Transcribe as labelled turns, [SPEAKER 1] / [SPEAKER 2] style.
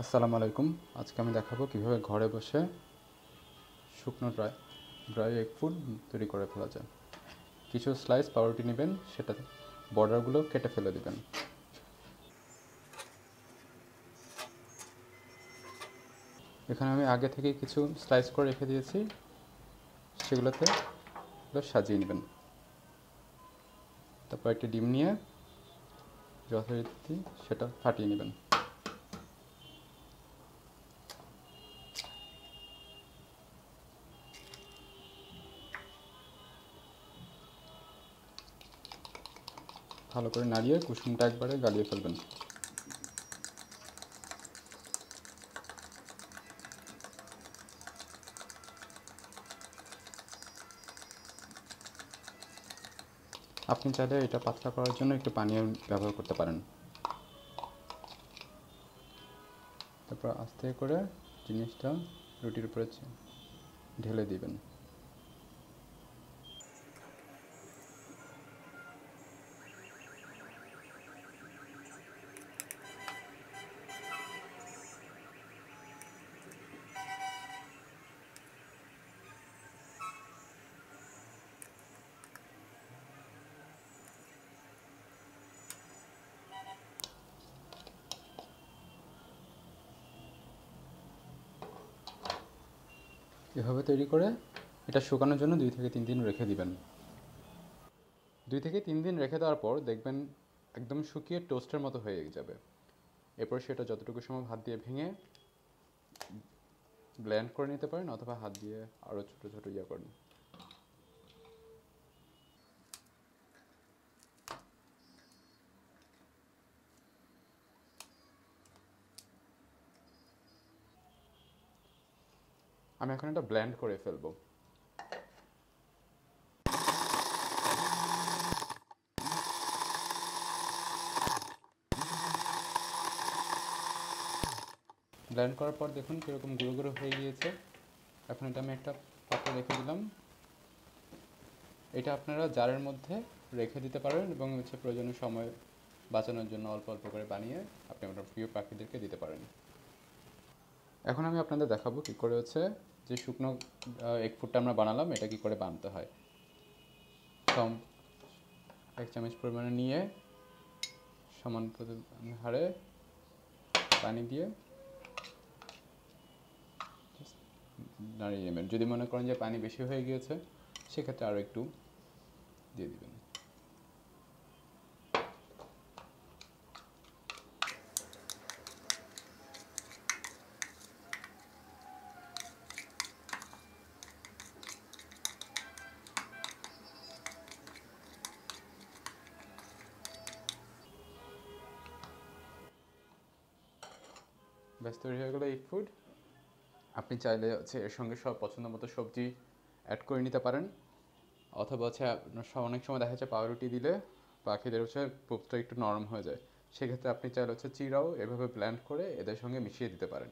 [SPEAKER 1] আসসালামু আলাইকুম। আজকে আমি দেখাবো কিভাবে ঘরে বসে শুকনো ড্রাই এগ ফুড তৈরি করে ফেলা যায়। কিছু স্লাইস পাউরুটি নেবেন, সেটা বর্ডারগুলো কেটে ফেলে দিবেন। এখানে আমি আগে থেকে কিছু স্লাইস করে রেখে দিয়েছি, সেগুলোতে সাজিয়ে নেবেন। তারপর একটি ডিম নিয়ে যথারীতি সেটা ফাটিয়ে নেবেন। ভালো করে নাড়িয়ে কুসুমটা একবারে গালিয়ে ফেলবেন। আপনি চাইলে এটা পাতলা করার জন্য একটু পানীয় ব্যবহার করতে পারেন। তারপর আস্তে করে জিনিসটা রুটির উপরে ঢেলে দিবেন। এভাবে তৈরি করে এটা শুকানোর জন্য 2 থেকে 3 দিন রেখে দিবেন। 2 থেকে 3 দিন রেখে দেওয়ার পর দেখবেন একদম শুকিয়ে টোস্টের মতো হয়ে যাবে। এরপর সেটা যতটুকু সম্ভব হাত দিয়ে ভেঙে ব্লেন্ড করে নিতে পারেন, অথবা হাত দিয়ে আরও ছোটো ছোটো করেন। আমি এখন এটা ব্লেন্ড করে ফেলবো। ব্লেন্ড করার পর দেখুন কীরকম গুঁড়ো গুঁড়ো হয়ে গিয়েছে। এখন এটা আমি একটা পাত্রে রেখে দিলাম। এটা আপনারা জারের মধ্যে রেখে দিতে পারেন এবং প্রয়োজনীয় সময় বাঁচানোর জন্য অল্প অল্প করে বানিয়ে আপনি আপনার প্রিয় পাখিদেরকে দিতে পারেন। এখন আমি আপনাদের দেখাবো কী করে যে শুকনো এগ ফুডটা আমরা বানালাম এটা কী করে বানাতে হয়। কম 1 চামচ পরিমাণে নিয়ে সমান হারে পানি দিয়ে নাড়িয়ে নেবেন। যদি মনে করেন যে পানি বেশি হয়ে গিয়েছে, সেক্ষেত্রে আরও একটু দিয়ে দিবেন। ব্যাস তৈরি হয়ে গেলো এগ ফুড। আপনি চাইলে এর সঙ্গে সব পছন্দ মতো সবজি অ্যাড করে নিতে পারেন, অথবা অনেক সময় দেখা যাচ্ছে পাউরুটি দিলে পাখিদের পুপটা একটু নরম হয়ে যায়। সেক্ষেত্রে আপনি চাইলে চিড়াও এভাবে ব্লেন্ড করে এদের সঙ্গে মিশিয়ে দিতে পারেন।